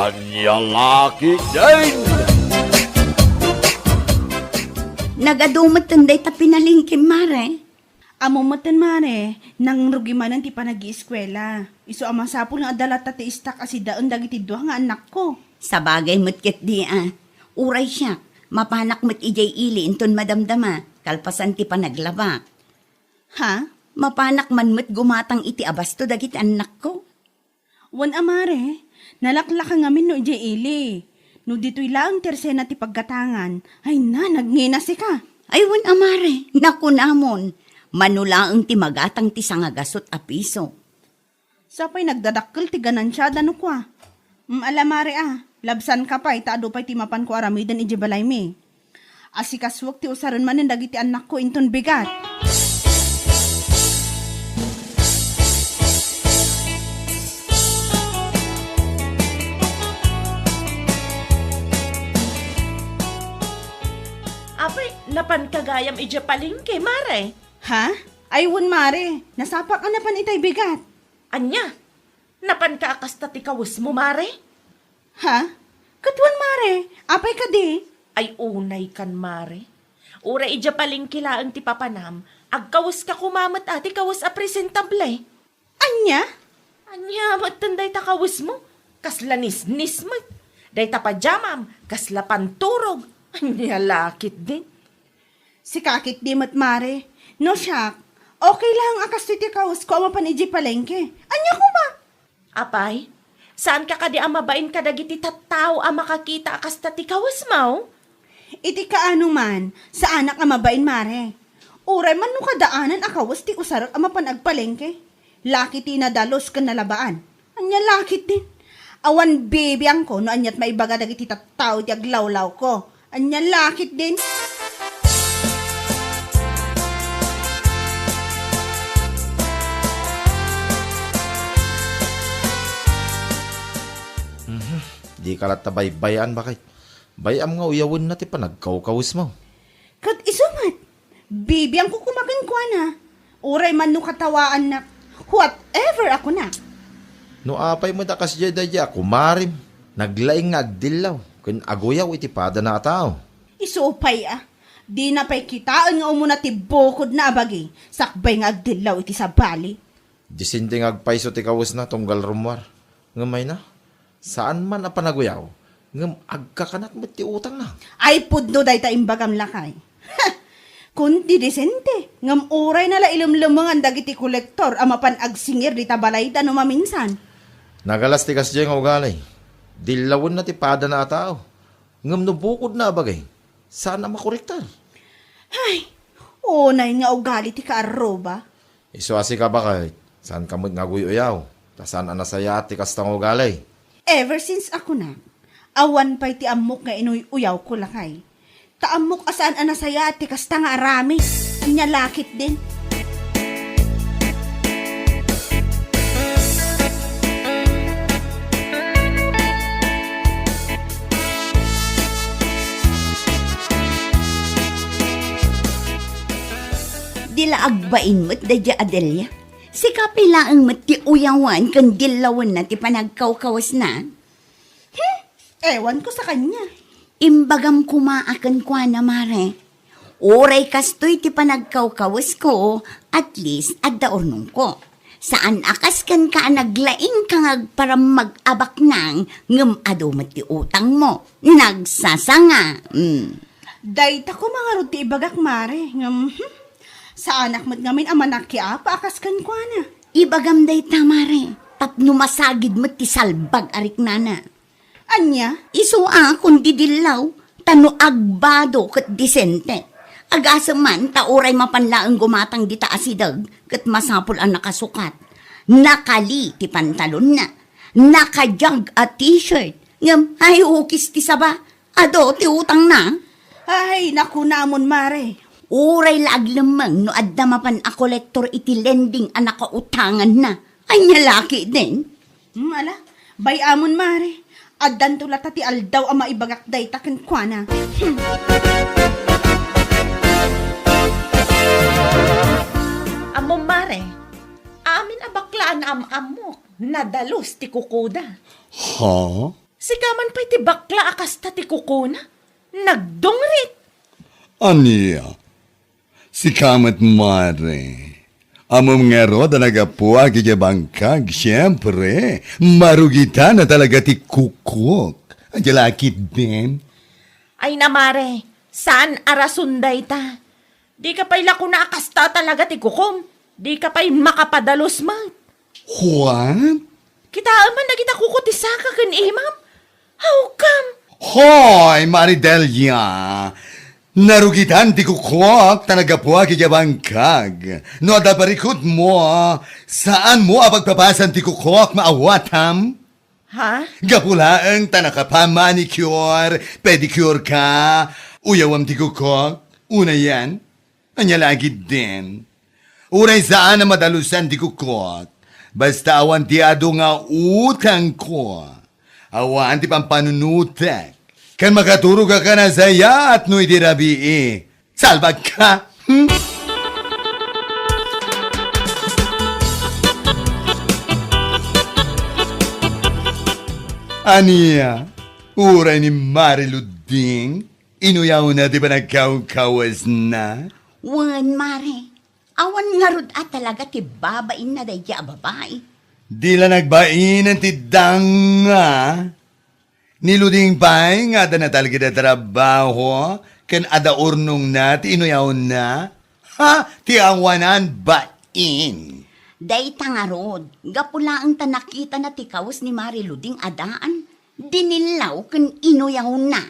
Anyang laki din! Nagadumat tanday ta pinalingkin, mare. Amo matan mare, nang rugi man ti pa nag-ieskwela. Iso amang sapul nga adalat ti istak asidaon dagiti duha nga anak ko. Sa bagay mo't ket di Uray siya, mapanak mo't ijay ili inton madamdama, kalpasan ti panaglabak. Ha? Mapanak man mo't gumatang iti abasto dagiti anak ko. Wan amare, nalaklak ka ngamin no ijay ili. No dito'y lang tersena ti paggatangan, ay na, nagnginasi ka. Aywan amare, naku namon. Manulaang ti magatang ti sangagasot a piso. Sapay nagdadakkel ti ganansyada no kwa. Alamare labsan ka pa, itaado pa'y ti mapan ko aramidan iji balay mi. Asikaswag ti usaron manin dagiti anak ko inton bigat. Apay, napan kagayam ija palingke, mare. Ha? Aywan mare, nasapak ka na pan itay bigat. Anya, napan ka akasta ti kawus mo, mare? Ha? Katwan mare, apay ka di? Ay unay kan, mare. Ura ija palingke laang ti papanam, agkawus ka kumamat ati kawus a presentable. Anya? Anya, magtanday ta kawus mo, kasla nisnis mo. Day ta pajamam, kasla panturog. Anya, lakit din. Si kakit di mat mare. No siyak, okay lang akas ti kaus ko amapan iji palengke. Anya ko ba? Apay, saan ka kadi amabain kadagiti tattao a makakita akas ti kawus mo? Iti kaano man, sa anak amabain mare. Uray man no kadaanan akawas ti usarak amapan agpalengke. Laki ti nadalos ka nalabaan. Anya lakit din. Awan bibiyang ko no anyat maibaga dagiti tattao ti aglawlaw ko. Anya lakit din. Di ka lat baybayan bakit? Bayam nga uyawin na ti panagkawkawis mo. Kat isumat, bibiyang ko kumakin kwa na. Uray man no katawaan na, whatever ako na. No apay mo dakas jay ako marim. Naglaing nga agdilaw. Kun aguyaw iti pada na tao. Isupay di na pa'y kitaan nga umuna ti bukod na abagi. Sakbay nga agdilaw iti sa bali. Disinting agpaiso ti kawis na tunggal rumwar. Ngamay na, saan man a panaguyaw? Ngam agkakanat mo ti utang na. Ay pudno day ta imbagam lakay. Kundi desente, ngam uray nala ilumlumangan dagiti kolektor amapan agsingir di tabalay da no maminsan. Nagalas ti kasjay nga ugalay. Dilawon na ti pada na tao. Ngam no bukod na bagay. Saan na makorektar? Ay, unay nga ugali ti kaaroba. Isuasi ka ba kahit? Saan ka mo nga guyaw? Ta saan anasaya ti kastang ugalay? Ever since ako na, awan pa'y ti amok nga inuy uyaw ko lakay. Taamok asaan anasaya ti kasta nga arami. Anya lakit din. Dila agbain mo't dadya Adelia. Si kapilaang mo't ti uyawan kan dilawan na ti panagkawkawas na. Ewan ko sa kanya. Imbagam kumaakan kwa na mare. Oray kastoy ti panagkawkawas ko, at least adda ornong ko. Saan akas kan ka naglaing kang para mag-abak nang ngam adumat ti utang mo. Nagsasanga. Dayta ko mga ruti ibagak mare. Sa anak mo't ngamin amanak ki apa akas kan kwa na. Ibagam day tamare. Tapno masagid mo ti salbag arik nana. Anya? Iso kundi dilaw. Tano agbado kat disente. Agasa man, tauray mapanlaang gumatang di taasidag, kat masapul ang nakasukat. Nakali ti pantalon na. Nakajag at t-shirt. Ngam, ay ukis ti saba. Ado, ti utang na. Ay, naku namon mare. Uray laag lamang no adda mapan a kolektor iti lending ang nakautangan na. Ay nyalaki din. Ala, bayamon mare. Addan tulata ti aldaw ama ibagak day taken kwa na. Amo mare, amin abaklaan amok, nadalos ti kukuda. Ha? Sigaman pa iti bakla akas ti kukuna. Nagdungrit. Aniya, si kamat mare. Amom nga ro talaga po bangkag, siyempre. Marugita na talaga ti kukok. Adjalakit din. Ay namare, saan arasunday ta? Di ka pa'y lako na akasta talaga ti kukom. Di ka pa'y makapadalos man. What? Kita man na kita kukutisaka kan imam. How come? Hoy, Maridelia! Narugitan ti kukwak talaga po bangkag. No ada parikot mo, saan mo apagpapasan ti kukwak maawatam? Ha? Gapulaang tanaka pa manicure, pedicure ka, uyawam ti kukwak, una yan, anya lagi din. Unay saan na madalusan ti kukwak, basta awan ti ado nga utang ko. Awan ti pampanunutek. Kan makaturog ka na saya at no itirabi Salbag ka! Aniya, uray ni Mariluding, inuyaw na di ba nagkaw-kawas na? Wan, mare. Awan nga rod at talaga ti babain na daya babae. Di la nagbain ang tidanga. Niluding pa'y nga da na talaga na trabaho, kan ada urnong na, ti inuyaw na. Ha? Ti awanan bain. Day tangarod, gapula ang tanakita na ti kawas ni Mariluding adaan. Dinilaw kan inuyaw na.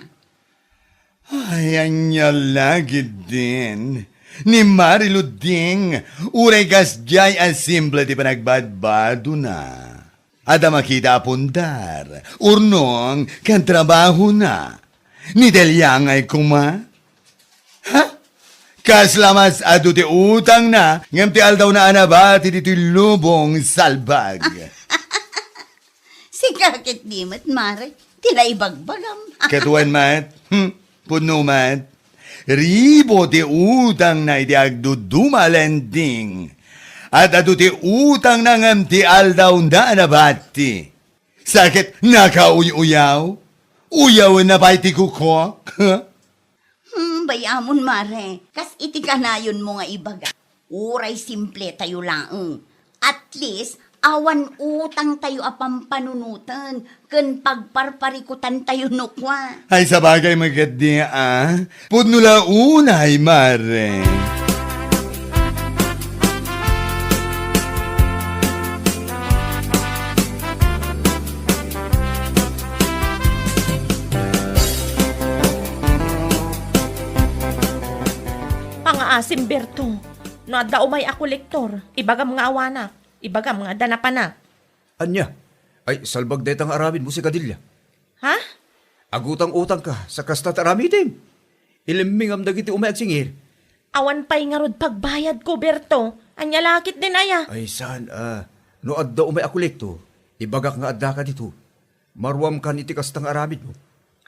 Ay, anya lagi din. Ni Mariluding, uray gasjay as simple ti panagbadbado na. Ada makita apundar, urnong kan trabaho na. Ni Delyangay kuma. Ha? Kaslamas adu ti utang na, ngam ti aldaw na anabati ti lubong salbag. Si kakit di mat, mare. Tila ibagbagam. Katuan mat, puno mat. Ribo ti utang na iti agdudumalending. At adu ti utang na ngam ti aldaw na anabati. Sakit nakauyaw? Uyaw na ba iti kuko? Bayamon, mare. Kas iti kanayon mo nga ibaga. Uray simple tayo lang. At least, awan utang tayo apang panunutan. Ken pagparparikutan tayo nukwa. Ay sabagay magadi Pudnula unay mare. Pangaasim Berto, no adda umay ako lektor, ibagam nga awanak, ibagam nga danapanak. Anya? Ay, salbag detang aramin mo si Kadilya. Ha? Agutang-utang ka sa kastat aramitin. Ilimingam dagiti umayag singir. Awan pa'y nga rod pagbayad ko, Berto. Anya lakit din aya. Ay, saan no adda umay akolekto, ibagak nga adda ka dito. Marwam kan iti kastang aramid mo.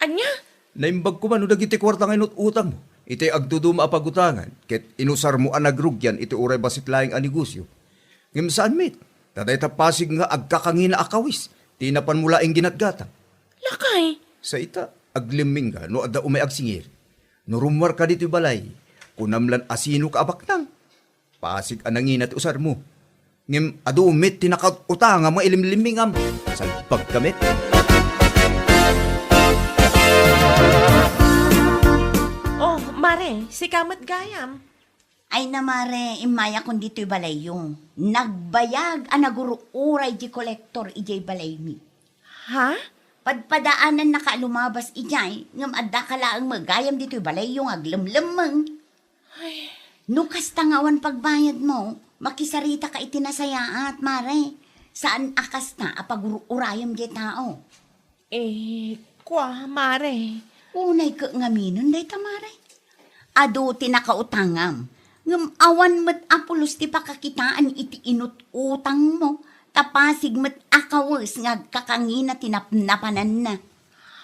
Anya? Naimbag ko man no dagiti kwarta nga utang mo. Iti agduduma apagutangan, ket inusar mo anagrugyan iti uray basit laing anegosyo. Ngem saan mit? Taday tapasig nga agkakangina akawis, tinapan mula ing ginatgatang. Lakay. Sa ita, agliming ka, no adda umay agsingir. No rumwar ka dito balay, kunamlan asino ka abaknang. Pasig anangin at usar mo. Ngem adu umit tinakautang nga mga ilimlimingam. Salpag kamit. Oh, mare, si Kamat Gayam. Ay na, mare, imaya kung dito'y balayong. Nagbayag anaguro uray di kolektor ijay balay mi. Ha? Padpadaanan nakalumabas ijay, ngam adda ka laang magayam dito'y balayong aglamlamang. No kastangawan pagbayad mo, makisarita ka itinasayaat, mare. Saan akas na apaguro urayam di tao? Kwa, mare. Unay ka ngaminon day tamare. Ado tinakautangam. Ngam awan met apulos ti pakakitaan iti inut utang mo. Tapasig met akawas nga kakangina tinapnapanan na.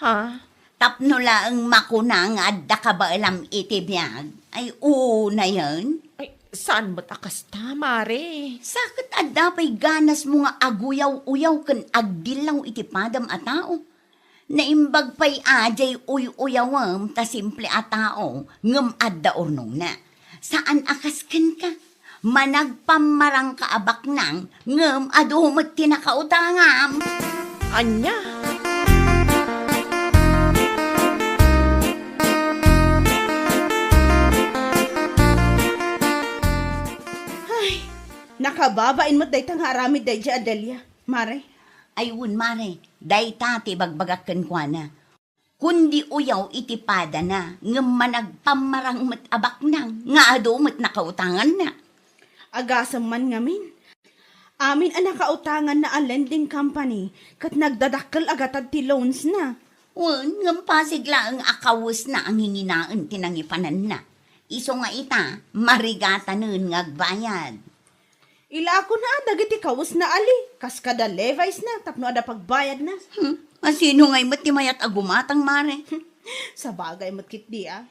Ha? Tapno laang makuna nga adda ka ba alam iti biyag? Ay una yan. Ay, saan ba't akas ta, mare? Sakit adda pa'y ganas mo nga aguyaw-uyaw kan agdilaw iti padam a tao. Naimbag pa'y ajay uyawam ta simple a tao ngem adda ornong na. Saan akasken ka? Managpamarang kaabak nang ngem adumat tinakautangam. Anya? Nakababain mo't day tang haramid day di Adelia. Mare, Ayun mare, day tati bagbagakan kwa na. Kundi uyaw itipada na ngem managpamarang mat abak nang nga adumat nakautangan na. agasam man ngamin. Amin ang nakautangan na a lending company kat nagdadakkel agatad ti loans na. Wen, ngem pasigla ang akawus na ang hinginaan tinangipanan na. Iso nga ita, marigata nun ngagbayad. Ila ako na dagiti kawus na ali. Kas kada levi's na tapno ada pagbayad na. Masino ngay mat ti mayat agumatang mare. Sa bagay mo't kitdi ah.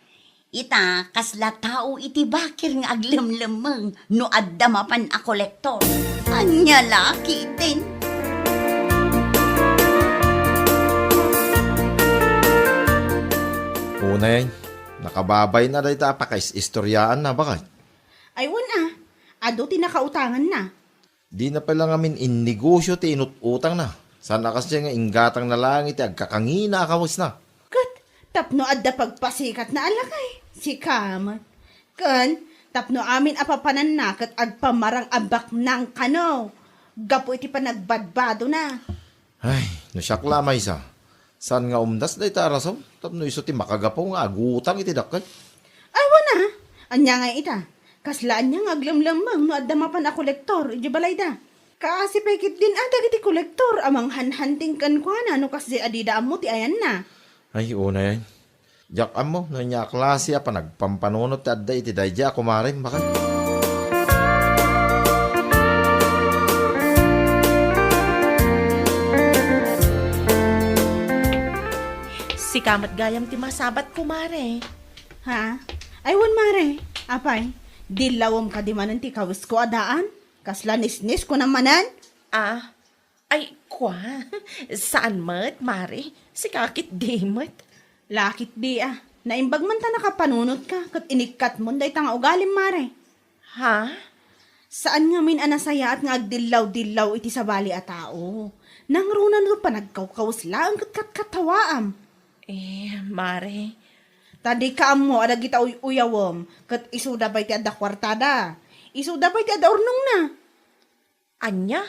Ita, kasla tao iti bakir nga aglemlemeng no adda mapan a kolektor. Anya laki din. Una yan, nakababay na dahi ta pakais istoryaan na bakit? Aywan ah. Ado ti nakautangan na. Di na pala ngamin innegosyo ti inututang na. Sana kasi nga inggatang na lang iti agkakangina kawas na. Kat, tapno adda pagpasikat na alakay. Si Kamat. Kan, tapno amin apapanan na kat agpamarang abak ng kano. Gapo iti pa nagbadbado na. Ay, nasyakla may isa. San nga umdas dahi ta rasom? Tapno iso ti makagapo nga agutang iti dakkat. Aywan ah. Anya nga ita. Kaslaan niya nga aglamlamang no adda mapan a kolektor. Iji balay da. Kaasi pekit din adag iti kolektor. Amang hanhanting kan kwa na no kasi adida amo ti ayan na. Ay, una yan. Jak amo, nanya klase pa nagpampanunot ti adda iti dayja kumarin bakit? Si kamat gayam ti masabat kumare. Ha? Aywan mare. Apay, dilawom ka di manan ti kawis ko adaan. Kasla nisnis ko namanan. Ah, ay kwa. Saan mat, mare? Si kakit di mat. Lakit di ah. Naimbag man ta nakapanunot ka. Kat inikat mo day tanga ugalim mare. Ha? Saan nga min anasaya at nga agdilaw-dilaw iti sabali a tao. Nangrunan ro pa nagkawkaws lang kat katawaam. Mare. Tadi ka mo adag kita uyawom. Kat isuda ba iti adda kwartada. Isuda ba iti adda urnong na. Anya?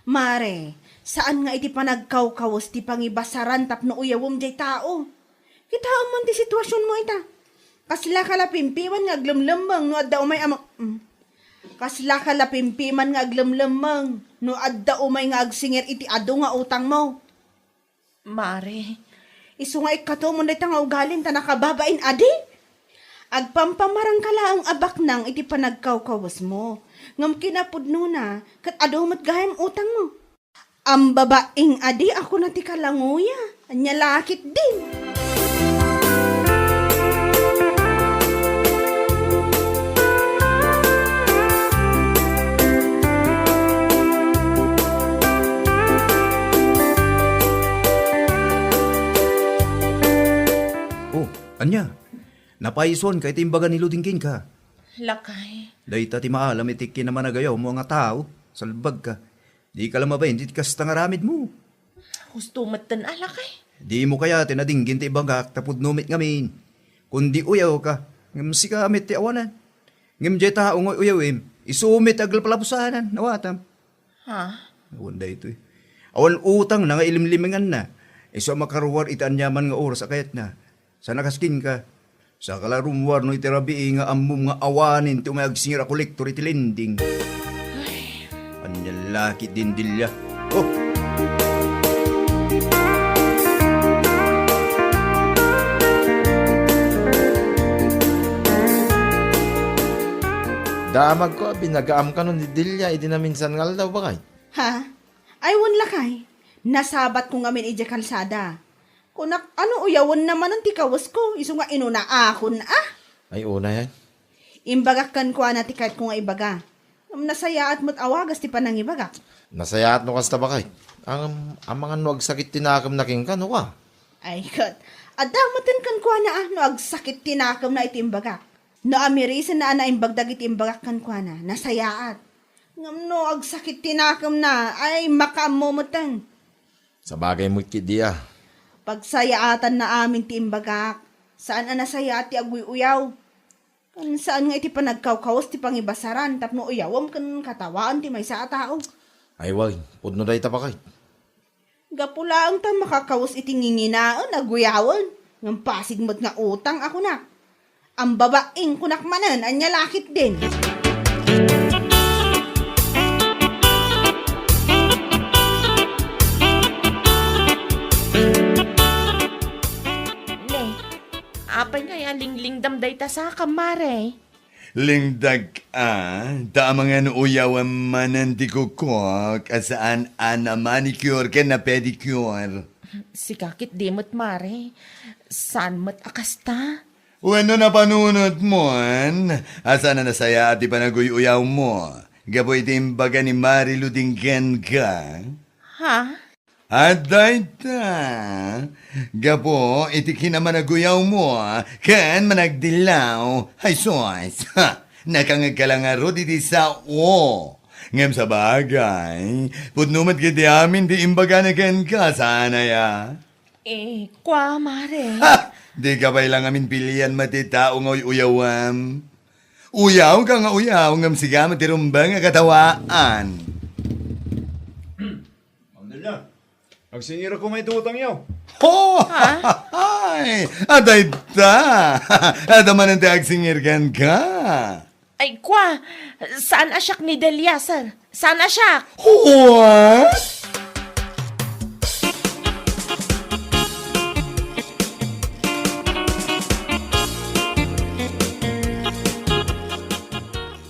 Mare, saan nga iti panagkawkaws ti pangibasaran tapno uyawom jay tao? Kita man ti sitwasyon mo ita. Kasla kalapimpiman nga aglamlamang no adda umay amang... Kasla kalapimpiman nga aglamlamang no adda umay nga agsingir iti ado nga utang mo. Mare. Isu nga ikato mo na nga ugalin ta nakababain adi. Agpampamarang kala ang abak nang iti panagkawkawas mo. Ngam kinapudno na kat ado mat gayam utang mo. Ang babaing adi ako na ti kalanguya. Anya lakit din. Oh, anya. Napaison kay timbagan ni Ludingking ka. Lakay. Dahita ti maalam iti kinamanagayaw mo nga tao. Salbag ka. Di ka lang mabayin, di kasta nga ramid mo. Gusto matan alakay. Di mo kaya tinadinggin ti ibagak tapod numit ngamin. Kundi uyaw ka, ngam si kamit ti awanan. Ngam jay taong uyawim, isumit agla palapusanan, nawatam. Ha? Awan da ito eh. Awan utang na nga ilimlimingan na. Iso makaruwar itaan yaman nga oras akayat na. Sa nakaskin ka. Sa kalarumwar no itirabi nga amum nga awanin ti umayagsingira kolektor iti lending. Anyalaki din dilya. Oh! Damag ko, binagaam ka nun ni Dilya, idi na minsan nga daw bakay. Ha? Aywan lakay. Nasabat ko nga min ije kalsada. Kunak ano uyawan naman ang tikawas ko. Isu nga inuna akon ah. Ay, una yan. Imbagakan ko na tikait ko nga ibaga. Nasaya at mo't awagas ti panang ibaga. Nasayaat no kasta bakay. Ang mga nuwag sakit tinakam na king ka, no ka? Ay, kat. Adamatan kan kwa na no agsakit tinakam na itimbagak. No amirisan na imbagdag itimbagak kan kwa na, nasayaat. Ngam no agsakit tinakam na, ay makamomutan. Sa bagay mo kidiya. Pagsayaatan na amin timbagak, saan ang nasayaat ti aguy uyaw? Kan saan nga iti panagkawkawas ti pangibasaran, tapno uyawam kan katawaan ti may sa tao. Ay wag, pudno day tapakay. Gapula ang ta makakawas iti nginginaan, aguyawan. Ngam pasig mo't nga utang ako na. Ang babaeng kunakmanan, anya lakit din. Ne, apay nga yaling damday ta sa kamare. Lingdag da mga nuuyaw ang manan di kukok, asaan ana manicure ka na pedicure. Si kakit dimot mare. Saan mo't akasta? Wano na panunod mo, asa na nasaya at ipanaguyuyaw mo. Gaboy timbaga ni Marilu Dinggen ka. Ha? Aday ta. Gapo, iti kinamanaguyaw mo, kan managdilaw. Ay sos, nakangagkalangaro di sa o. Ngem sa bagay, pudnumat giti amin di imbaga na ken ka, sana ya. Kwa mare. Ha! Di ka pa ilang amin pilihan matitao nga uyawam. Uyaw ka nga uyaw, ngam siga matirumbang nga katawaan. Alhamdulillah. Agsingira ko may tutang yaw. Oh! Ay! Aday ta! Adaman ang tiagsingir kan ka. Ay, kwa. Saan asyak ni Delia, sir? Saan asyak? What?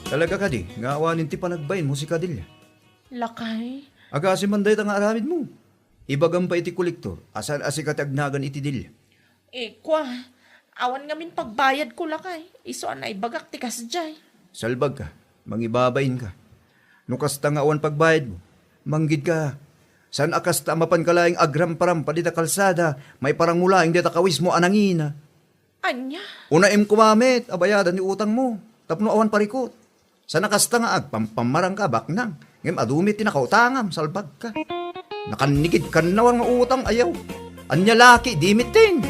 Talaga ka di, nga awanin ti panagbayin mo si Kadilya. Lakay. Aga si Manday nga aramid mo. Ibagam pa iti kolektor, asal asikatagnagan iti dilya. Kwa. Awan ngamin pagbayad ko lakay. Iso anay bagak ti kasjay. Salbag ka, mangibabayin ka. Nukasta nga awan pagbayad mo, manggid ka. San akasta mapan kalaing agram-param padita kalsada, may parang mulaing dita kawis mo anangina. Anya? Unaim kumamit, abayadan ni utang mo, tapno awan parikot. San akasta nga agpampamarang ka, baknang. Ngem adumit tinakautangam, salbag ka. Nakanigid kan nawan nga utang ayaw. Anya laki, dimiting.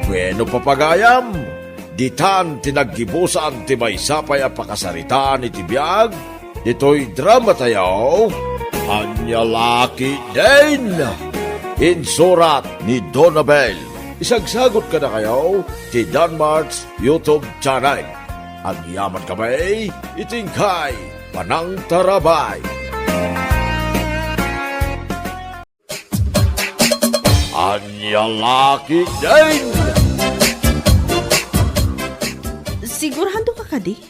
Bueno papagayam, ditan tinaggibusan ti may sapay a pakasaritaan iti biyag, dito'y drama tayaw, anya laki din. Insurat ni Donabel. Isagsagot ka na kayo ti Danmarks YouTube channel. Ang yaman kamay, itingkay, panang tarabay. Anya laki din. Sigurado ka kadi?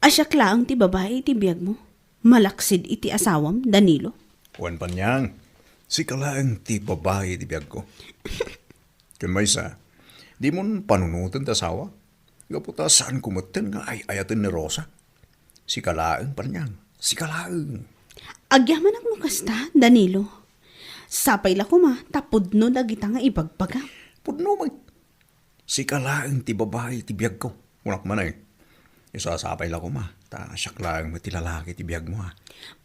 Asyak laang ti babae ti biyag mo. Malaksid iti asawam, Danilo. Wan panyang, si kalaang ti babae ti biyag ko. Kun may sa, di mon panunutan ta asawa. Gaputa saan kumatan nga ay ayatan ni Rosa. Si kalaang panyang, si kalaang. Agyaman ang mo kasta, Danilo. Sapay la ko ma, tapod no dagita nga ibagbaga. Pudno mag. Si kalaang ti babae ti biyag ko. Unak man ay. Isasapay la ko ma. Ta siyak lang ti lalaki ti biyag mo ha.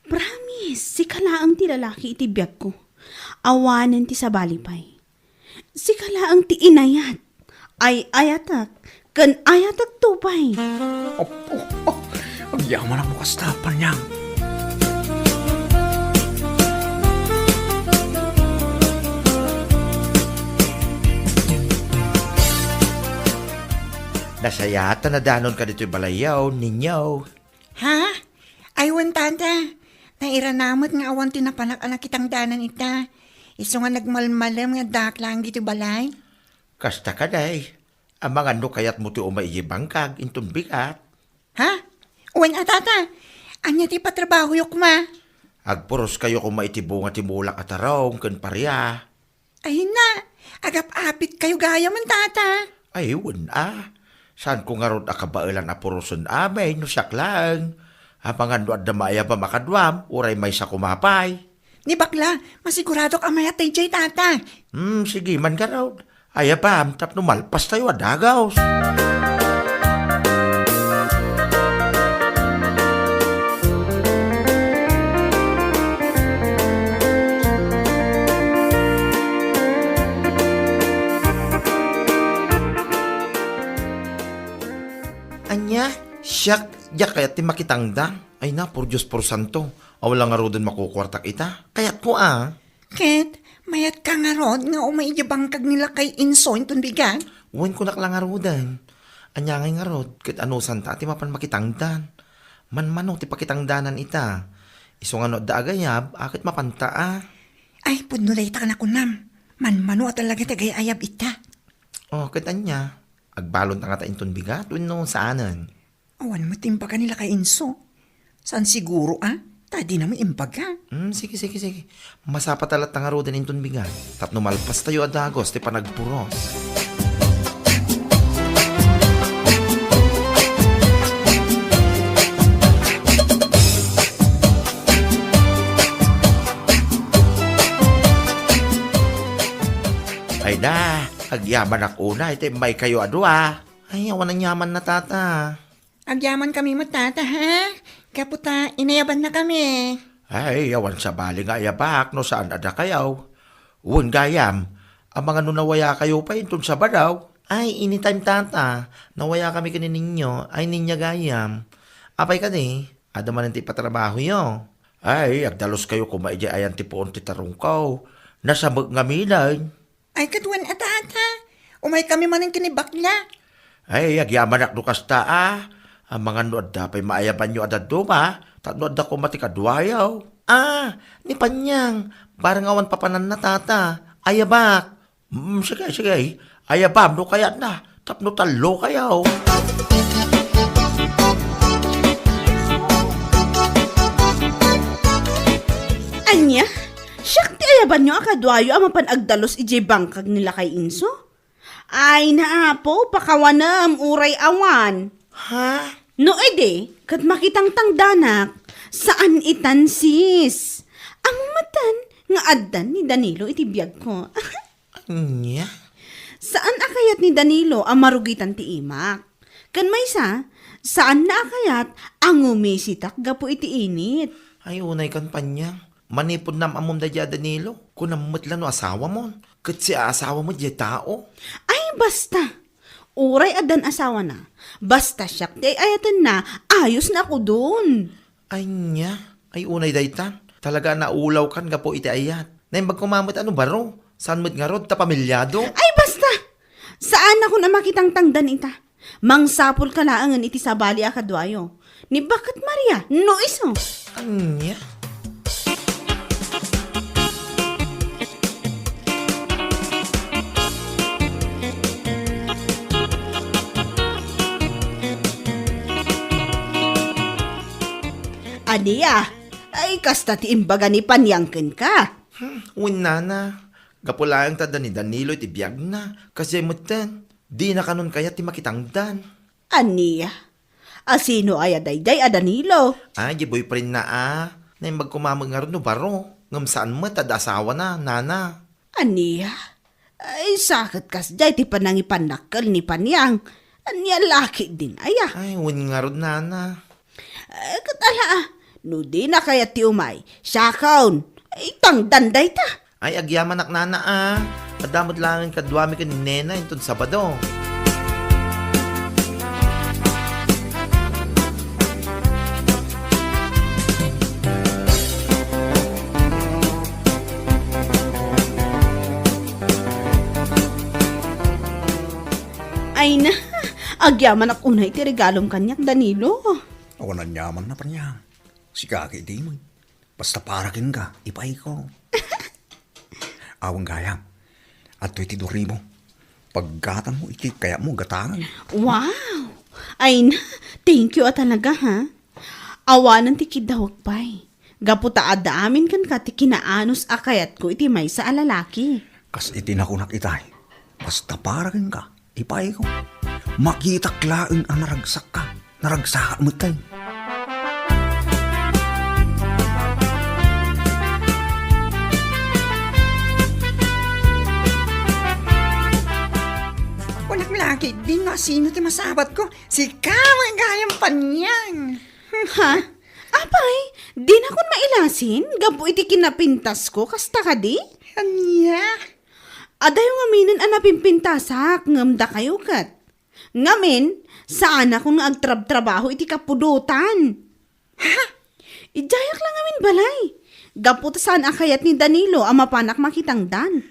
Promise, si kalaang ti lalaki iti biyag ko. Awanan ti sabalipay. Si kalaang ti inayat. Ay ayatak, kan ayatak tupay. Opo, ang yaman ako kastapan niyang. Nasayata na danon ka dito'y balayaw, ninyaw. Ha? Aywan tanda. Nairanamot nga awan tinapanak anak kitang danan ita. Iso nga nagmalmalam nga daklang dito balay. Kasta ka day. Ang mga no kayat mo ti umaiyibangkag, intong bigat. Ha? Uwan atata. Anya ti patrabaho yok ma. Agpuros kayo kung maitibunga ti mulak at araw, kan parya. Ay na. Agap-apit kayo gaya man tata. Ay, wun Saan ko nga ron akabailan na puruson amay, no siyak lang. Apangan doon da maya pa makadwam, uray may sa kumapay. Ni bakla, masigurado ka mayatay jay tata. Sige man ka raw. Ay apam, tapno malpas tayo adagaws. Anya, siyak, yak kaya ti makitangdang. Ay na, por Diyos por santo. Awala nga ro doon makukwartak ita. Kaya't po Ket, mayat ka nga rod nga umaijabang kag nila kay Insoy tunbigan. Uwan ko naklang nga ro doon. Anya ngay nga ro, kat ano santa ti mapan makitangdan. Man-mano ti pakitangdanan ita. Iso nga no da agayab, akit mapanta Ay, pudnulay ta ka na kunam. Man-mano at talaga tagay-ayab ita. Oh, kat anya. Agbalon ta nga ta inton bigat, no saanan. Awan mo timpa ka nila kay Inso. Saan siguro Tadi naman imbaga. Sige. Masapatalat nga ro din inton bigat. Tapno malpas tayo adagos, ti panagpuros. Ay da, agyaman ako na, iti may kayo adwa. Ay, awan ang yaman na tata. Agyaman kami mo tata ha. Kaputa, inayaban na kami. Ay, awan sa bali nga yabak, no saan ada kayaw. Uwan gayam, ang mga nunawaya kayo pa inton sa badaw. Ay, anytime tata, nawaya kami kanin ninyo, ay ninya gayam. Apay ka ni, ada man ti patrabaho yo. Ay, agdalos kayo kumaidya ayan ti poon ti tarungkaw. Nasabag nga milan. Ay, katuan tata. Umay kami man ang kinibakla. Ay, agyaman ak nukas ta Ang mga nuad da pa'y maayaban nyo adad duma, tatno da ko matikadwayaw. Ni Panyang, parang awan papanan na tata. Ayabak. Sige. Ayabam, no kaya na. Tapno talo kayaw. Anya? Siyak ti ayaban nyo akadwayo ang mapanagdalos ije bangkag nila kay Inso? Ay naapo, pakawanam, uray awan. Ha? No ede, kat makitang tangdanak, saan itan sis? Ang matan, nga addan ni Danilo iti biyag ko. Anya? Saan akayat ni Danilo ang marugitan ti imak? Kan may saan na akayat ang umisitak gapo iti init? Ay, unay kan Panyang. Manipod nam amom da dya Danilo. Kunamot lang no asawa mo. Kat si asawa mo dya tao. Ay basta, uray adan asawa na. Basta siyak di ayatan na, ayos na ako dun. Ay niya. Ay unay daytan. Talaga naulaw kan gapo iti ayat. Naimbag kumamot ano baro? Saan mo't nga rod ta pamilyado? Ay basta, saan ako na makitang tangdan ita? Mangsapol ka laangan iti sabali akadwayo. Ni bakit Maria, no iso? Anya? Aniya, ay kasta ti imbaga ni Panyangkin ka. Wala na. Gapulayang tada ni Danilo iti biyag na. Kasi mutan. Di na kanon kaya ti makitangdan. Aniya, asino ay adayday a Danilo? Ay, di boyfriend na Naimbag kumamag nga ron no baro. Ngam saan mo tada asawa na, nana. Aniya, ay sakit kas day ti panangipanakal ni Panyang. Aniya laki din aya. Ay, win nga ron, nana. Katala no di na kaya ti umay. Siyakaon, ay tangdanday ta. Ay, agyaman ak nana Adamot langin kadwami ka ni Nena inton Sabado. Ay na, agyaman ak unay ti regalong kanyak Danilo. Ako na nyaman na pa niya. Si kaki di mo. Basta parakin ka, ipay ko. Awang gaya. At to'y tiduri mo. Paggatang mo, kaya mo gatangan. Wow! Ay na, thank you talaga ha. Awanan ti kidawag pa'y. Gaputa adaamin kan ka ti kinaanos akayat ko iti may sa alalaki. Kas itinakunak itay. Basta parakin ka, ipay ko. Makita klain ang naragsak ka. Naragsak mo tayo. Asino ti masabat ko? Si Kamay gayang panyang. Ha? Apay, di na kun mailasin? Gapo iti kinapintas ko, kasta ka di? Anya? Aday yung aminin ang napimpintasak, ngamda kayo kat. Ngamin, saan ako nga agtrab-trabaho iti kapudutan? Ha? Ijayak lang amin balay. Gapo ta saan akayat ni Danilo ang mapanak makitang dan.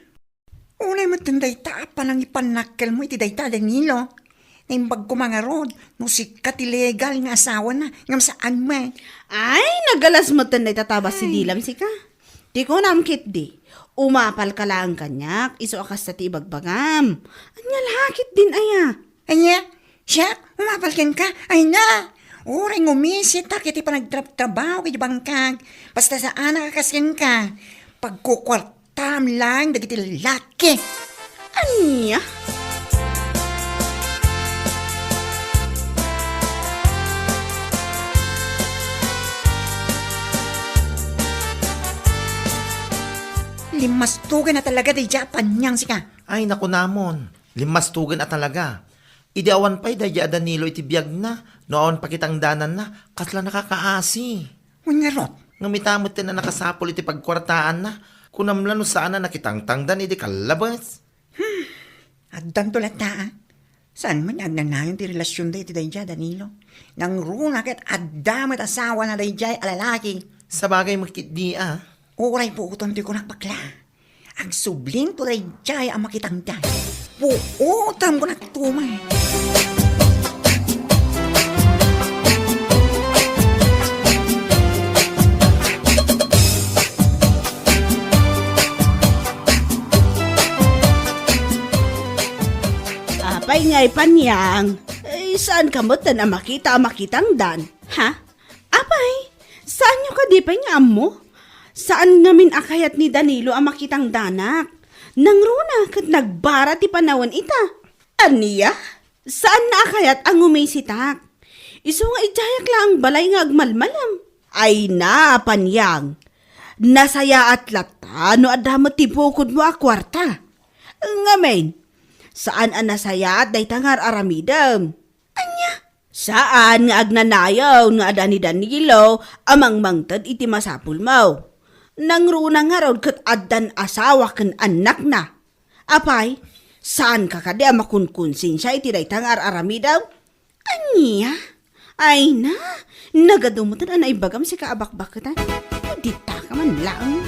Unay mo tunday ta pa nang ipanakkel mo iti dayta Danilo. Naimbag ko mga rod, no sikat ilegal nga asawa na, ngam saan man. Ay, nagalas mo tanday tatabas si Dilam si ka. Di ko namkit di. Umapal ka lang kanyak, iso akas sa tibagbagam. Anya lakit din aya. Anya? Siya, umapalkin ka? Ay na! Oray ngumisit ta, kiti pa nagtrabaho kiti bangkag. Basta saan nakakasyan ka. Pagkukwartam lang, dagiti lalaki. Anya? Limastugan na talaga di Japan niyang sika. Ay, naku namon. Limastugan at talaga. Ideawan pa'y daya Danilo iti biyag na. Noon pa kitang danan na. Kasla nakakaasi. Ungarot. Ngamitamot na nakasapol iti pagkwartaan na. Kunamlan no saan na nakitangtangdan iti kalabas. Addan tulat ta. Saan man agnanayon ti relasyon da iti dayja Danilo? Nang runa ket addamat asawa na dayjay alalaki. Sa bagay makit di Uray po uton ti kunak bakla. Ang subling to dayjay ang makitangdan. Puutam ko nagtumay. Apay nga'y panyang. Saan ka mo na makita ang makitang dan? Ha? Apay, saan nyo ka di pa nga mo? Saan ngamin akayat ni Danilo ang makitang danak? Nang runa kat nagbara ti panawan ita. Aniya? Saan na akayat ang umisitak? Iso nga ijayak lang ang balay nga agmalmalam. Ay na, panyang. Nasaya at lata no adamot ti bukod mo a kwarta. Ngamen, saan ang nasaya at daytangar aramidam? Anya? Saan nga agnanayaw nga ada ni Danilo amang mangtad iti masapul mo? Nang runa nga raw kat addan asawa kan anak na. Apay, saan ka kadi makunkunsin siya iti daytangar aramidaw? Anya? Ay na, nagadumutan anay bagam si kaabakbakatan. Dita ka man lang.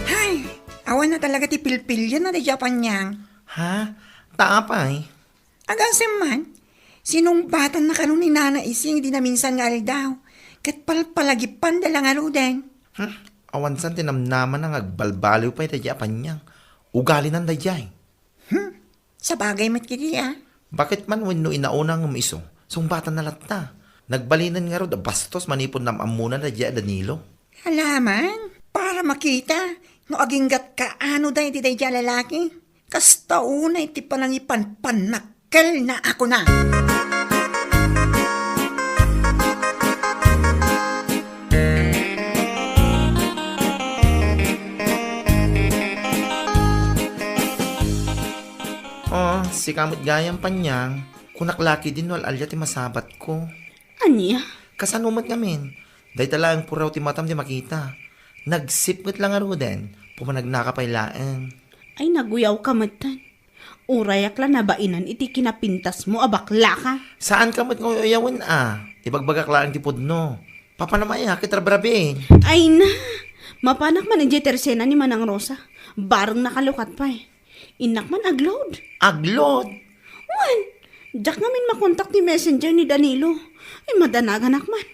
Hay, awan na talaga ti pilpilyan na di Japan niyang. Ha? Taapay? Agasem man, sinong batan na kanon ni Nana Ising di na minsan nga daw. Kat palpalagipan da lang din. Awan san tinamnaman ang agbalbaliw pa iti Japan niyang. Ugali ng dayjay. Sa bagay mat kiti Bakit man wenno inaunang umiso? Sungbatan na latta. Nagbalinan nga ro da bastos manipon nam amuna na dya Danilo. Halaman, para makita, no aginggat ka ano da iti dayja lalaki. Kasta una iti panangipan panakkel na ako na. Oh, si kamot gayang panyang. Kunaklaki din wal alya ti masabat ko. Anya? Kasanumat ngamin. Day talagang puraw ti matam ti makita. Nagsipit lang aro din. Pumanagnakapaylaan. Ay naguyaw ka matan. Urayak lang na bainan iti kinapintas mo abakla ka. Saan ka mat ngayon Ibagbagak lang ti pudno. Papanamaya kitrabrabe. Ay na, mapanak man ang tersena ni Manang Rosa. Barang nakalukat pa Inak man agload. Aglod? Wan, jak namin makontak ti messenger ni Danilo. Ay madanagan man.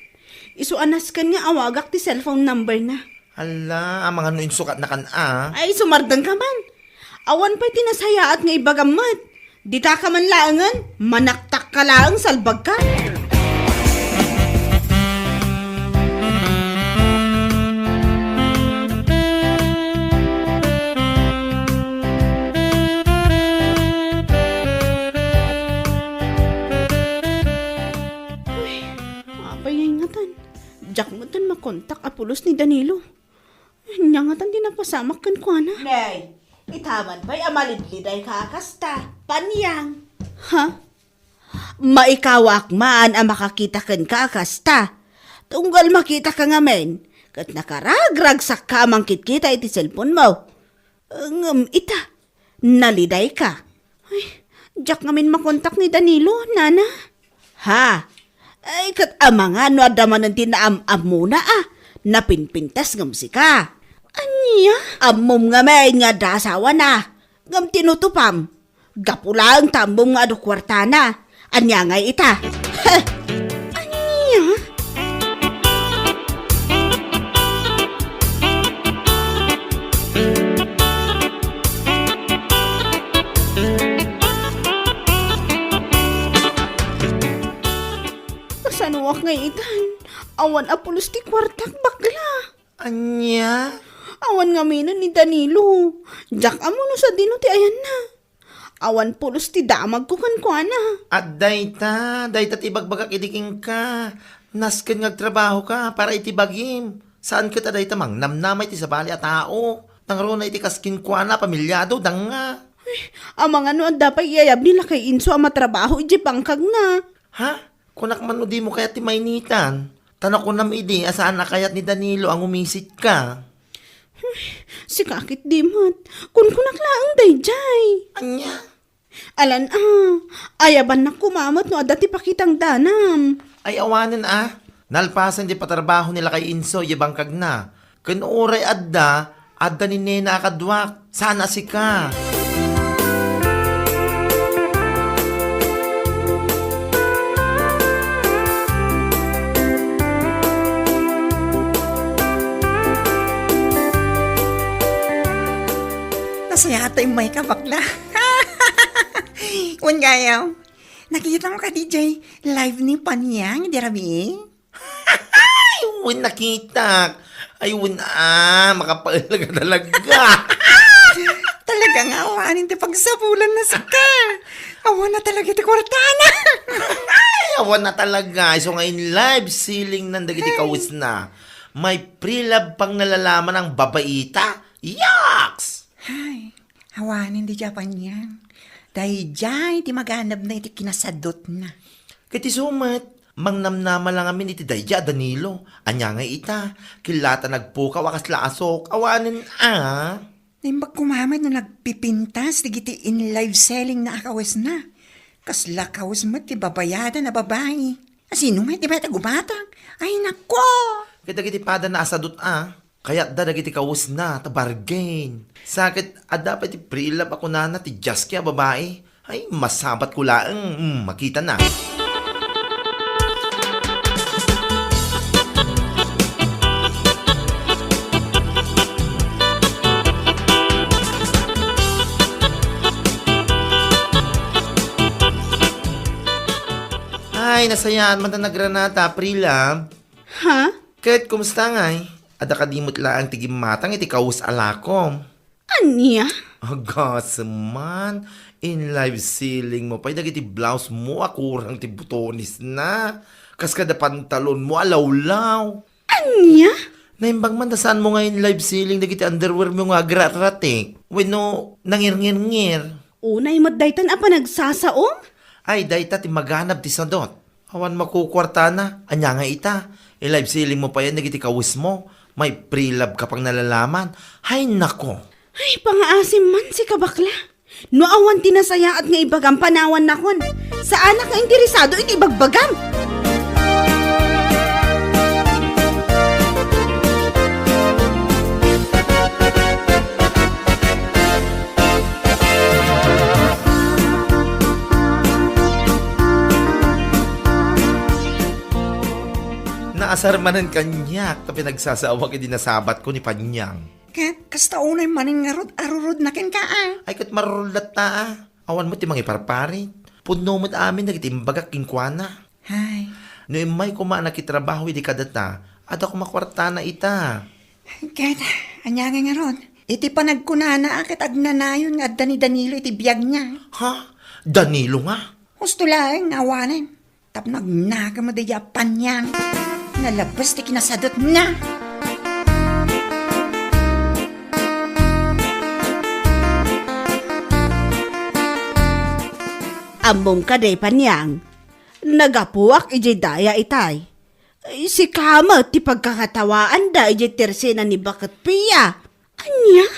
Isuanas kan nga awagak ti cellphone number na. Hala, ang mga nuin sukat na kan Ay sumardang ka man. Awan pa'y tinasaya at nga ibagamat. Dita ka man laangan, manaktak ka laang salbag ka. Jak mo makontak apulos ni Danilo. Nyangatan din napasamak kan kwa na. Nay, Itaman pa'y amalidliday kakasta. Panyang. Ha? Maikawak man ang makakita kan kakasta. Tunggal makita ka nga men. Kat nakaragrag sa kamang kitkita iti cellphone mo. Ita, naliday ka. Ay, jak ngamin makontak ni Danilo, nana. Ha? Ay, kat amanga no adaman ng tinaam-am muna napinpintas ngam si ka. Anya? Amom nga may nga dasawa na. Ngam tinutupam. Gapula ang tambong nga do kwarta na. Anya nga ita. Heh. Anya? Kasanuwak nga itan. Awan apulos ti kwartak bakla. Anya? Awan nga minan ni Danilo. Jak amo no sa dino ti ayan na. Awan pulos ti damag ko kankwana. At dayta tibagbagak idiking ka. Nasken ngagtrabaho ka para itibagim. Saan ka ta dayta mang namnamay ti sabali a tao. Nangro na iti kaskin kwa na pamilyado danga. Amang ano ang dapat iyayab nila kay Inso ang matrabaho iji pangkag na. Ha? Kunak man no di mo kaya ti mainitan. Tanak ko nam idi asaan na kayat ni Danilo ang umisit ka. Si kakit dimat. Kun kunak laang dayjay. Anya? Alan ayaban na kumamot no adati pakitang danam. Ay awanin Nalpasan di patrabaho nila kay Inso yabangkag na. Kun oray adda ni Nena akadwak. Sana si ka. Nasaya ito yung may kabakla. Ungayaw, nakita mo ka, DJ, live ni Panyang, di rabi? Ay, win nakita. Ay, win makapalaga talaga. Talaga nga, awanin ti pagsabulan na sa ka. Awan na talaga ti kwartana. Ay, awan na talaga. So ngayon live ceiling ng dagiti kawis na. May pre-love pang nalalaman ng babaita. Yaks! Ay, awanin di Japan yan. Dahil dyan, ti maganap na iti kinasadot na. Kati sumat, mangnamnama lang amin iti dayja Danilo. Anya nga ita, kilata nagpuka wakas laasok. Awanin Naimbag kumamad no nagpipintas, digiti in live selling na akawes na. Kasla kawes mo ti babayada na babae. Asino may ti bata gumatang? Ay nako! Kita giti pada na asadot Kaya dagiti kawus na, tabargain. Sakit, dapat ti pre-love ako na ti just kaya babae. Ay, masabat ko lang, makita na. Ay, nasayaan man ta nagranata, pre-love. Ha? Kahit kumusta ngay? Ada kadimot lang tigim matang iti kawus alakom. Anya? Agas man, in live ceiling mo pa, iti blouse mo, akurang ti butonis na. Kas kada pantalon mo, alawlaw. Anya? Naimbang man, saan mo ngayon live ceiling, iti underwear mo nga agratratik. Weno, nangir-ngir-ngir. Unay madaytan apa nagsasaom? Ay, dayta ti maganap ti sadot. Awan makukwarta na, anya nga ita. I-live ceiling mo pa yan, nagiti kawis mo. May pre-love ka pang nalalaman. Hay nako. Ay, pangaasim man si kabakla. No awan tinasaya at nga ibagam panawan nakon. Sa anak nga interesado iti ibagbagam. Naasar manan kanyak, tapi nagsasawa kay dinasabat ko ni Panyang. Kasta unay maning ngarod arurod na ken ka Ay kat marulat ta Awan mo ti mangiparpari. Puno mo't amin nagitimbagak kinkwana. Ay, No imay kuma nakitrabaho di kadata, at ako makwarta na ita. kahit anyangay ngarod. Iti panagkunana akit agnanayon nga adda ni Danilo iti biyag niya. Ha? Danilo nga? Gusto lang awanin. Tapos nagnaga mo di Panyang. Nalabas ti kinasadot na. Amom ka day panyang. Nagapuak ije daya itay. Ay, si kama ti pagkakatawaan da ije tersena ni Bakit Pia. Anya?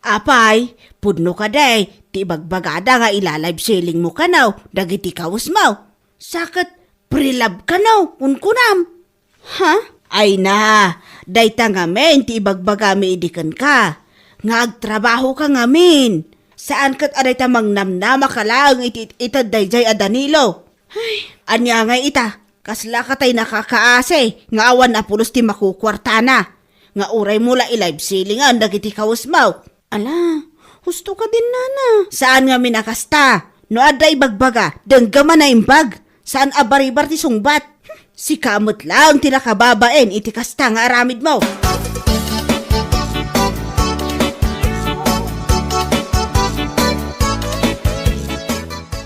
Apay, pudno ka day, ti bagbagada nga ilalive selling mo ka naw, dagiti kawas mo. Sakit, prilab ka naw, unkunam. Ha? Ay na, day ta ngamen, ti bagbagami idikan ka. Nga agtrabaho ka ngamin. Saan kat aday ta mangnamnama ka lang itad dayjay a Danilo. Ay, anya nga ita, kasla ka tay nakakaase, nga awan na pulos ti makukwarta na. Nga uray mula i-live selling ang dagiti kawas mo. Ala, husto ka din nana. Saan nga minakasta? No aday bagbaga, dengga man na imbag. Saan abaribar ti sungbat? Si kamot lang tinakababaen iti kasta nga aramid mo.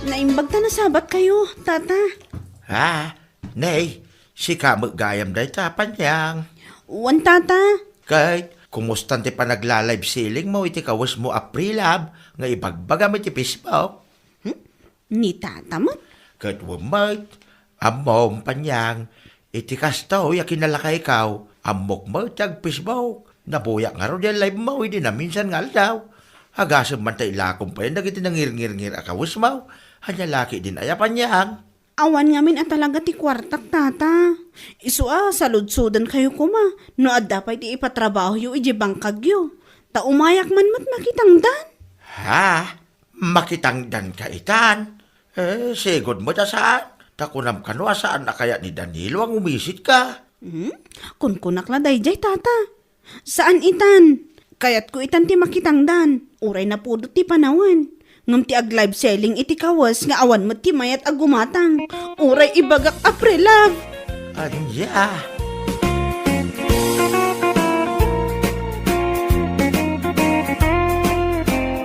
Naimbag ta na sabat kayo, tata. Ha? Nay, si kamot gayam day tapanyang. Uwan, tata. Kahit, kumusta ti pa nagla-live selling mo, iti kawas mo aprilab, nga ibagbagam iti Facebook. Ni tata mo? Kahit wumait, amom panyang, iti kasto, yakin nalaka ikaw, amok mo tag Facebook. Nabuyak nga ro dyan live mo, hindi na minsan nga daw. Agasam man tayo lakom pa yan, nagiti nangir-ngir-ngir akawas mo. Hanya laki din ayapan niyang. Awan ngamin at talaga ti kwartak, tata. Isu saludsudan kayo kuma. No ad dapat ti ipatrabaho yu iji bangkag yu. Ta umayak man mat makitangdan. Ha? Makitangdan ka itan? Sigod mo ta saan? Takunam ka no, saan na kaya ni Danilo ang umisit ka? Kunkunak la dayjay, tata. Saan itan? Kayat ko itan ti makitangdan. Uray na pudot ti panawan. Ngam ti ag live selling iti kawas nga awan mo ti mayat ag gumatang. Uray ibagak aprilab. Anya?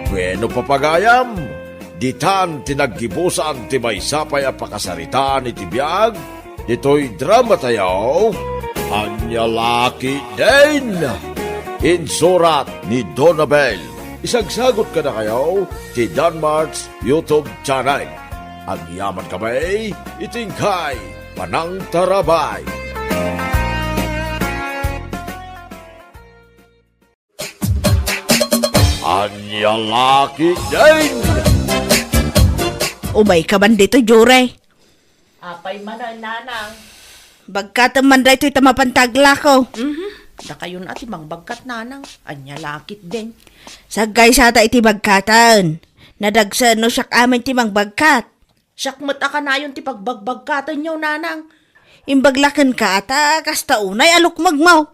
Bueno papagayam, ditan tinaggibusan ti may sapay a pakasaritaan iti biyag, dito'y drama tayo, Anya Laki din! Insurat ni Donabel. Isagsagot ka na kayo ti Danmarks YouTube channel. Ang yaman kamay, itingkay, Panang Tarabay. Anya Laki din! Umay ka man dito, Jure. Apay man ang nanang. Bagkat man da ito'y tamapantagla ko. Da kayo na ati mang bagkat nanang. Anya lakit din. Sagay sa ta iti bagkatan. Nadagsan no siyak amin ti mang bagkat. Syakmat ka na yun ti pagbagbagkatan nyo nanang. Imbaglakan ka ata, kasta unay alukmag mo.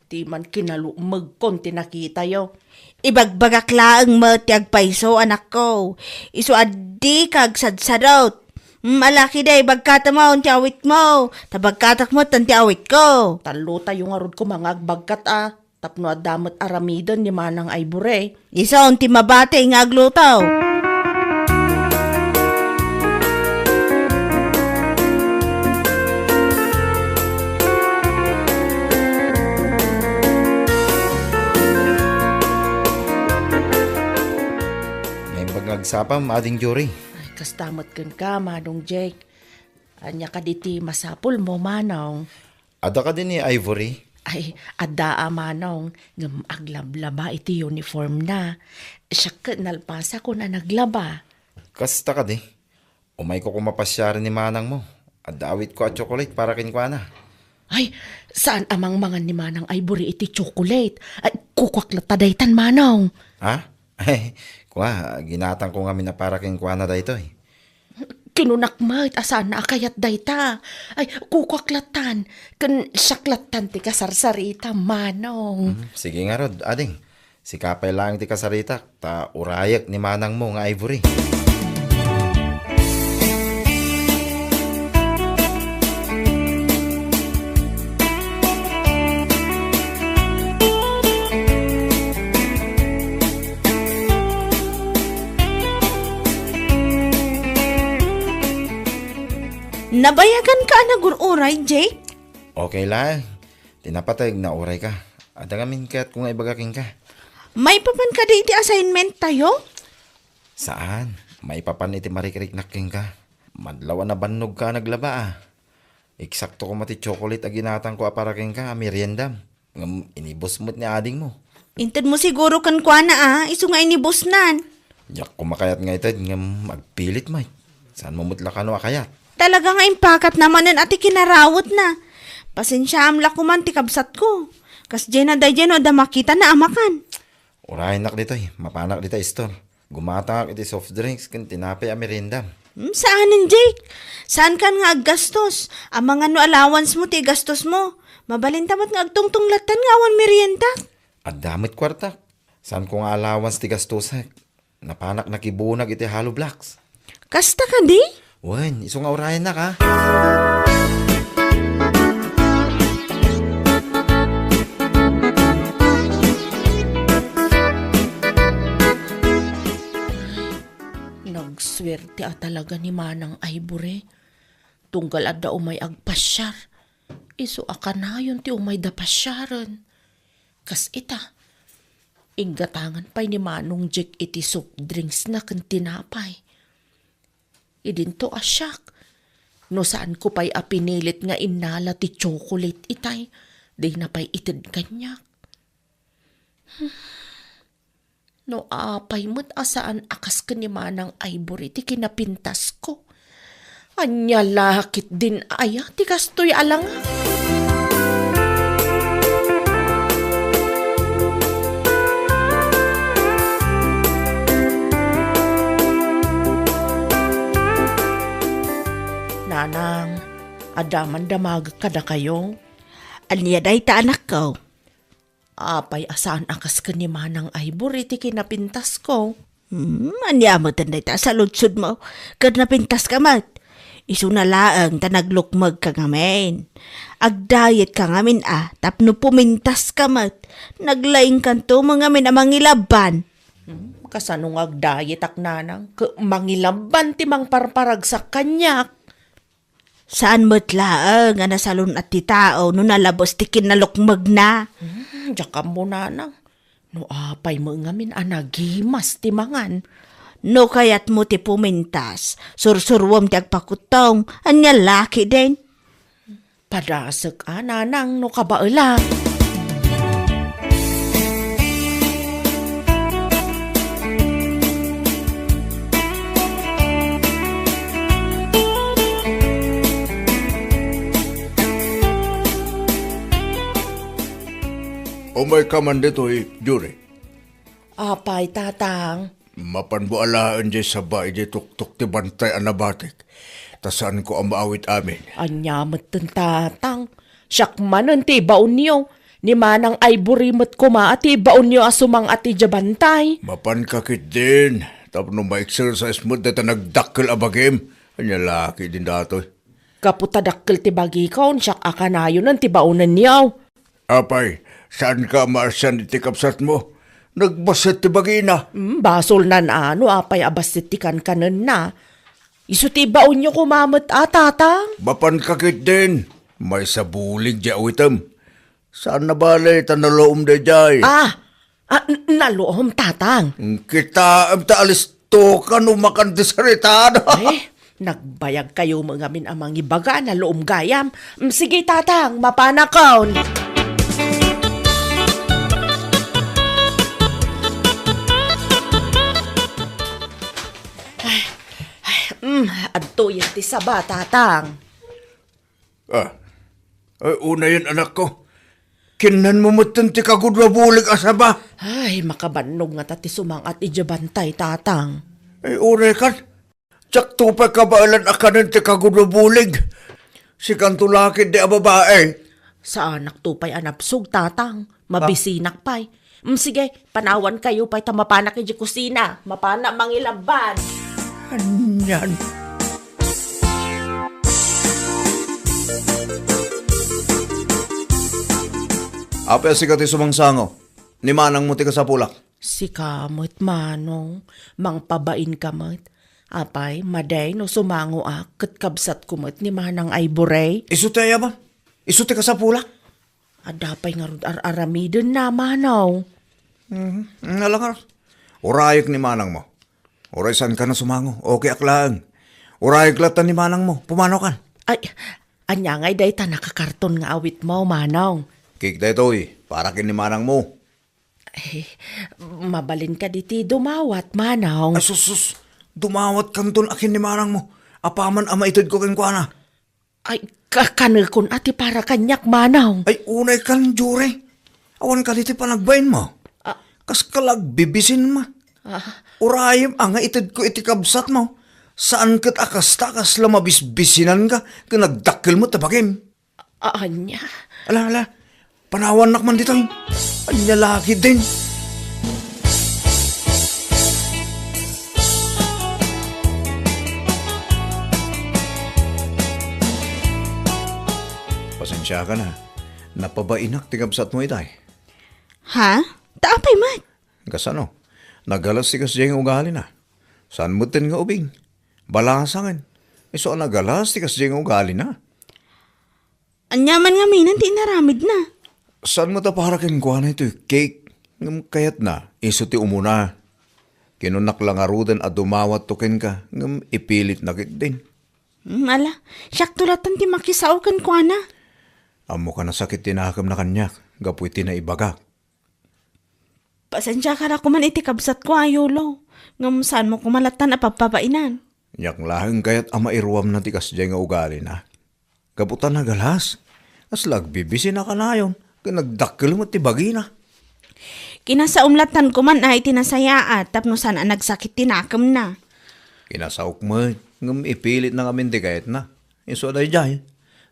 Ti man kinalumag kon tinakita yo. Ibagbagak laang mo ti agpaiso anak ko. Isu addi kag sadsadot. Malaki day bagkata mo ti awit mo. Tabagkatak mo ti awit ko. Talo tayo nga rod ko mga agbagkat Tapno at damat aramidan ni manang ay bure. Isa ti mabate nga aglutaw. May bagagsapam, ading Jory. Ay, kastamat ka, manong Jake. Anya ka diti masapul mo, manong. Ada ka din ni Ivory. Ay, adda manong. Ngam aglablaba iti uniform na. Siya nalpasa ko na naglaba. Kasta ka di. Umay ko kumapasyaran ni manang mo. Adawit ko at chocolate para kinkwa na. Ay, saan amang mga ni manang Ivory iti chocolate? Ay, kukwaklatadaytan, manong. Ha? Ay, kwa, ginatang ko nga na para kinkwa na da ito eh. Kinunakmat, asan na akayat dayta. Ay, kukwaklatan. Kan saklatan ti kasarsarita, manong. Sige nga rod, ading. Si kapay lang ti kasarita, ta urayak ni manang mo nga Ivory. Nabayagan ka na gururay, Jake? Okay lang. Tinapatay na uray ka. Adangamin ka at kung ibagaking ka. May papan ka di iti assignment tayo? Saan? May papan iti marikirik naking ka. Madlawan na bannog ka naglaba Eksakto ko mati chocolate aginatang ko aparaking ka, meriendam. Ngam inibos mo't ni ading mo. Inted mo siguro kan kwa na iso nga inibos nan. Yak kumakayat nga itad, ngam magpilit may. Saan mo mutla ka no akayat? Talaga nga impakat naman nun ati kinarawot na. Pasensya amla ko man tikabsat ko. Kas dyan na dyan o da makita na amakan. Urahin nak dito mapanak dito store. Gumatang iti soft drinks kan tinapay a meriendam. Saanin, Jake? Saan kan nga aggastos? Ang mga no allowance mo ti gastos mo. Mabalintamat nga agtungtong latan nga awan merienda. At damit kwarta. Saan ko nga allowance ti gastosak? Napanak nakibunag iti hollow blocks. Kasta ka di? Wen, iso nga urahin na ka. Nagswerte talaga ni Manang Ivory. Tunggal adda umay agpasyar. Iso akanayon ti umay da pasyaran. Kas ita, inggatangan pa'y ni Manong Jack iti soft drinks na kan tinapay. Idinto asyak. No saan ko pa'y apinilit nga inala ti chocolate itay. Di na pa'y itid kanyak. No apay mo't asaan akas ka ni Manang Ivory ti kinapintas ko. Anya lakit din aya ti kastoy alang. Nanang, adaman damag kada kayo. Anya day ta anak ko. Apay asaan akas ka ni Manang Ivory ti kinapintas ko. Anya mo tanday ta sa lutsud mo. Kad napintas ka mat. Isu na laang ta naglukmag ka ngamin. Agdayet ka ngamin tapno pumintas ka mat. Naglaing kanto mga min amang ilaban. Kasanong agdayet ak nanang. Mangilaban ti mang parparag sa kanyak. Saan mo't laang nga nasalon at ti tao no nalabos ti kinalukmag na. Diyan mo nanang. No apay mo ngamin anagimas ti mangan. No kayat mo ti pumintas, sursurwam ti agpakutong, anya laki din. Padasag nanang no kabaela. Umay ka man dito Jure. Apay tatang. Mapanbualaan di sabay di tuktok ti bantay anabatik. Tasaan ko ang maawit amin. Anya matan tatang. Siyak manan ti baon niyo. Ni Manang Ivory mat kuma ati baon niyo asumang ati jabantay. Mapankakit din. Tapno ma-exercise mo dito nagdakkel abagim. Anya laki din datoy. Kaputadakkel ti bagi kaon siyak akanayon ang ti baonan niyo. Apay, saan ka maarsan iti kapsat mo? Nagbasit ti bagina. Basol nan ano apay abastitikan kanan na. Isu ti baon niyo kumamot tatang. Mapankakit din. May sabulig di awitam. Saan na balay tanaloom de jay? Naloom tatang. Kita am taalisto ka numakan di saritada. Nagbayag kayo mga min amang ibaga na loom gayam. Sige tatang, mapanakaon. Adto yan ti saba, tatang. Ay, una yun anak ko. Kinan mo mutan ti kagudwabulig asaba. Ay, makabanog nga tati sumang at ijabantay, tatang. Ay, una kan. Tsak tupay kabaalan akanan ti kagudwabulig. Si kantulakid di ababae. Sa anak tupay anapsog, tatang. Mabisinak pay. Sige, panawan kayo pa'y tamapanak di kusina. Mapana mangilaban. Anyan. Apel si kati sumangsango. Ni manang mo ti kasapulak. Si kamot manong, mangpabain kamot. Apay, maday no sumango ket kabsat kumot ni Manang Ivory. Isu ti ayaban? Isu ti kasapulak? Adapay nga rod aramiden na manaw. Alangar. Urayok ni manang mo. Oray saan ka na sumango? Okay aklang. Oray glatan ni manang mo. Pumanaw kan. Ay, anya ngay day ta nakakarton nga awit mo, Manong. Kik da ito para kin ni manang mo. Eh, mabalin ka diti dumawat, Manong. Ay sus, dumawat kanton akin ni manang mo. Apaman ama itod ko kin kwa na. Ay, kakanil kun ati para kanyak, Manong. Ay unay kan jure. Awan ka diti panagbayin mo. Ah. Kas kalag bibisin ma. Urayim ang itid ko iti kabsat mo. Saan kat akas-takas lamabisbisinan ka kung nagdakil mo tabagim. Anya? Ala, panawan nakman dito. Anya laki din. Pasensya ka na. Napabainak ti kabsat mo itay. Ha? Taapay man. Kasano? Nagalas ti kas diyang ugali na. Saan mo tin nga ubing? Balasangan. So nagalas ti kas diyang ugali na. Anyaman nga minan, di naramid na. Saan mo ta para kin kuha na ito? Cake. Ngam kayat na. Iso ti umuna. Kinunak lang arudan at dumawat tukin ka. Ngam ipilit na kit din. Ala, siyak tulatan ti makisaw kan kwa na. Amo ka na sakit tinakam na kanyak. Gapoy tinaibaga. Pasensya ka na kuman iti kabsat ko, ayulo. Ngam saan mo kumalatan na papapainan. Yak lahang kayat ama iruwam na ti kas diyang ugali na. Gaputan na galas. As lagbibisi na ka na yun. Nagdakil mo ti bagi na. Kinasaumlatan ko man ay tinasayaat tapno saan ang nagsakit tinakam na. Kinasaok mo. Ngam ipilit na kami ti kayat na. Iso day jay.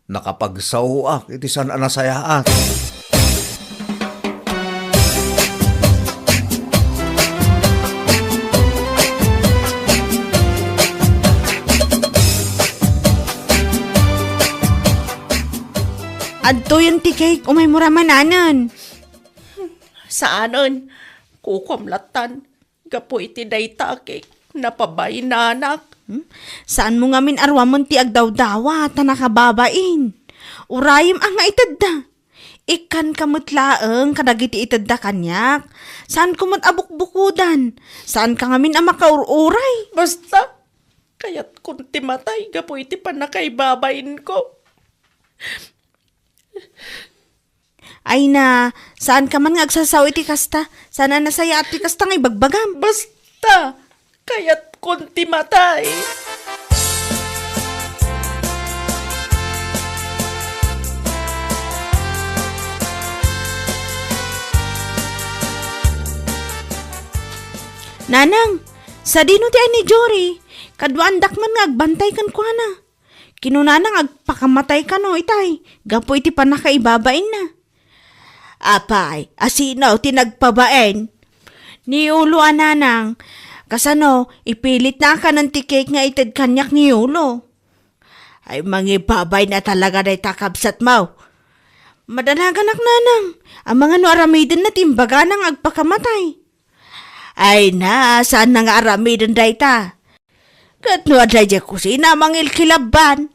Nakapagsahuak iti saan ang nasayaat. Adto yung tikay, umay muramananan. Saanon? Kukumlatan. Gapo iti dayta kay napabay na anak. Saan mo ngamin arwamon ti agdawdawa, ta nakababain. Urayim ang nga itadda. Ikan kamutlaeng kadagiti itadda kanyak. Saan kumot abukbukudan? Saan ka ngamin ang makaururay? Basta, kaya't kunti matay, gapo iti panakaibabain ko. Ay na, saan ka man nga agsasaw iti kasta? Sana nasaya at ti kasta nga ibagbagam. Basta, kaya't kunti matay. Nanang, sa dino ti ay ni Jory, kadwandak man nga agbantay kan kwa na. Kinunanang agpakamatay ka no itay, gapo iti panakaibabain na. Apay, asinaw tinagpabain. Ni ulo ananang, kasano ipilit na ka ng tikik nga itid kanyak ni ulo. Ay mangibabay na talaga na itakabsat mo. Madalaganak nanang, ang mga no aramidin na timbaga nang agpakamatay. Ay na, saan na nga aramidin da ita? Kat no adlay di kusina mangil kilaban.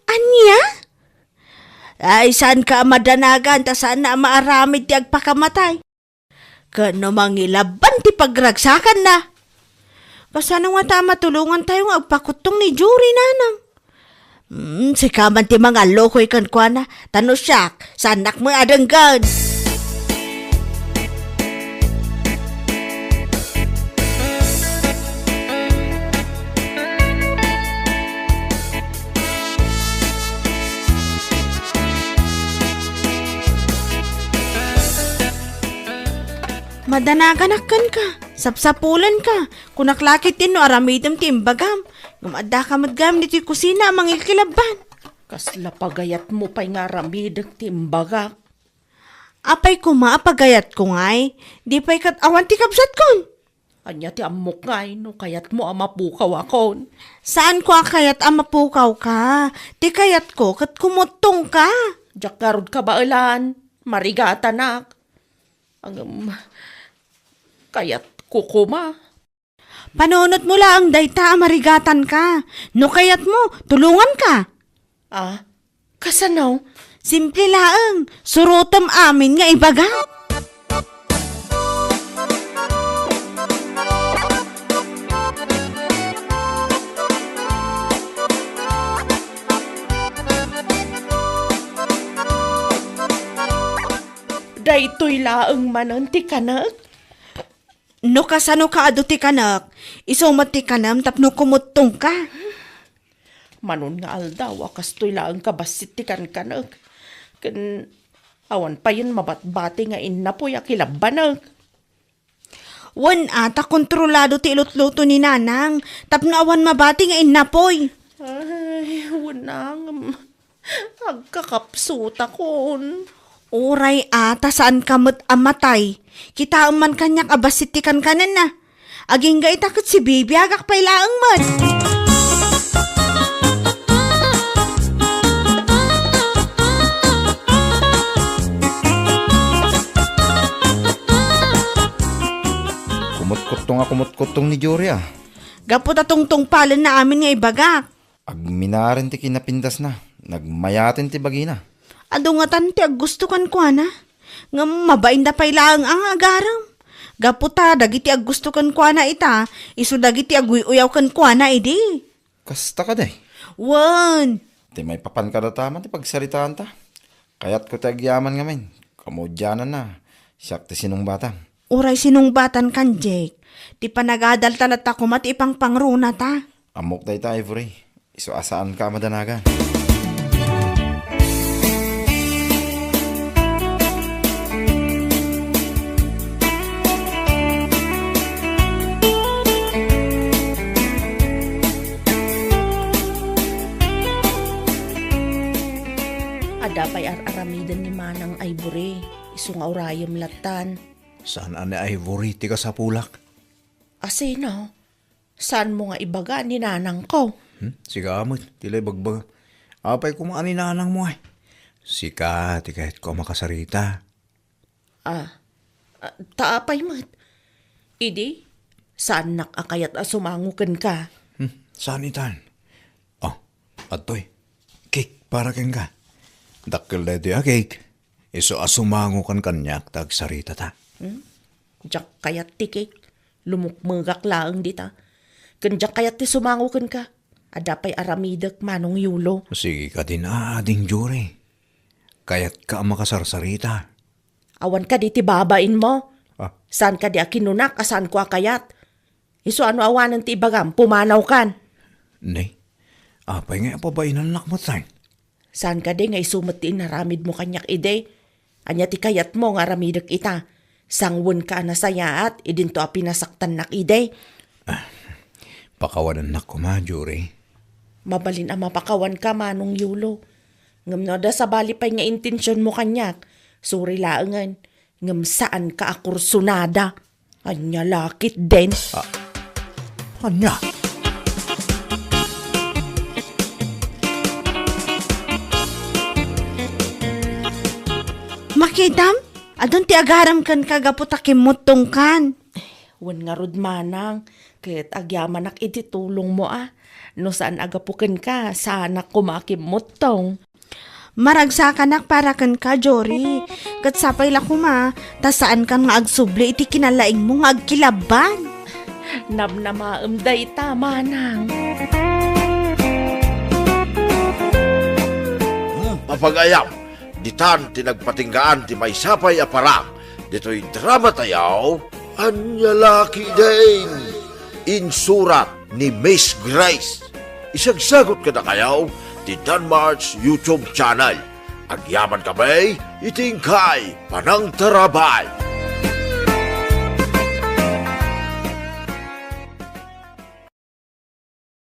Anya? Ay saan ka madanagan ta saan na maaramid ti agpakamatay? Kano mangilaban ti pagragsakan na? Kasano nga ta matulungan tayong agpakutong ni Jory nanang? Sikaman ti mga lokoy kan kwa na, tano siyak, sanak mo adanggan. Madanaganakan ka, sapsapulan ka, kunaklakit din no aramidam timbagam, gumadda ka madgam dito yung kusina amang ikilaban. Kasla pagayat mo pa'y nga ramidang timbagak. Apay ko maapagayat ko ngay, di pa'y katawa ti kabsat kon. Anya ti amok ngay, no kayat mo amapukaw akon. Saan ko akayat amapukaw ka? Di kayat ko kat kumutong ka. Diyak garod ka ba ulan? Marigata nak. Kayat kukuma. Panunot mo lang dayta marigatan ka. No kayat mo, tulungan ka. Ah, kasanaw? Simple laang, surutam amin nga ibaga. Daytoy laeng manon ti kanak. No kasano ka ado ti kanak, isumat ti kanam tapno kumutong ka. Manon nga aldaw, akas to'y laeng kabasit ti kanak. Kan awan pa yun mabatbati nga inapoy akilabanag. Wan ata kontrolado ti ilutluto ni nanang, tapno awan mabati nga inapoy. Ay, wanang agkakapsuta kon. Uray ata saan kamot amatay. Kita man kanyak abasitikan kanan na. Aging ga itakot si baby agak pailaang man. Kumot-kutong ni Jory ah. Gapot atong palan na amin nga ibagak. Agminarin ti kinapindas na. Nagmayatin ti bagina. Ado nga tanti ag gusto kan kwa na. Nga mabain da pailaang ang agaram. Gaputa dagiti ag gusto kan kwa na ita. Isu dagiti ag uyaw kan kwa na idi. Kasta ka day. Wan. Ti may papan ka na tama ti pagsaritaan ta. Kaya't ko ti agyaman nga men. Kamudyanan na. Siyak ti sinong batang. Uray sinungbatan kan Jake. Ti panagadal talat ako mati ipang pangruna ta. Amok day ta Ivory. Iso asaan ka madanagan. Adapay aramidan ni Manang Ivory. Isu nga urayam latan. Saan ane Ivory ti ka sa pulak? Asino? Saan mo nga ibaga ni nanang ko? Sigamot, tilay bagbag. Apay kumaan ni nanang mo ay. Sika, ti kahit ko makasarita. Taapay mat. Idi, saan nakakayat asumangukan ka? Saan itan? Oh, atoy. Cake, para ken ka. Dakkel na di cake. Iso asumango kan kanyak tag sarita ta. Diyak kayat ti cake. Lumukmagak laang dita. Kandiyak kayat ti sumangukan ka. Adapay aramidak manong yulo. Sige ka din ading Jory. Kayat ka makasarsarita. Awan ka di ti babain mo. Ah. Saan ka di akinunak, asan ko akayat. Iso ano awanan ti ibagam, pumanaw kan. Nay, apay nga pabain ang nakmatay. Saan ka di nga isumat ti inaramid mo kanyak ide. Anya ti kayat mo nga ramidak ita. Sangwon ka na sayaat, idinto a pinasaktan nak ide. Pakawanan na ko ma, Jory. Mabalin ang mapakawan ka manong yulo. Ngam no da sa bali pa'y nga intensyon mo kanyak. Suri laangan. Ngam saan ka akursunada. Anya lakit din. Anya? Makidam? Adon ti agaram kan kagaputakim tong kan. Wan nga rod manang. Kahit agyaman ak iti tulong mo No saan agapukan ka, saan ak kumakimot tong. Maragsa ka nak para kan ka, Jory. Kat sapay la kuma, ta saan kan nga agsubli iti kinalaing mo nga agkilaban. Namnamaamday ta, manang. Mapagayam, ditan tinagpatinggaan ti may sapay aparang, dito'y drama tayaw, anyalaki din. Insurat ni Miss Grace. Isagsagot ka na kayaw, ti Danmar's YouTube channel. Agyaman kami, itingkay, panang tarabay.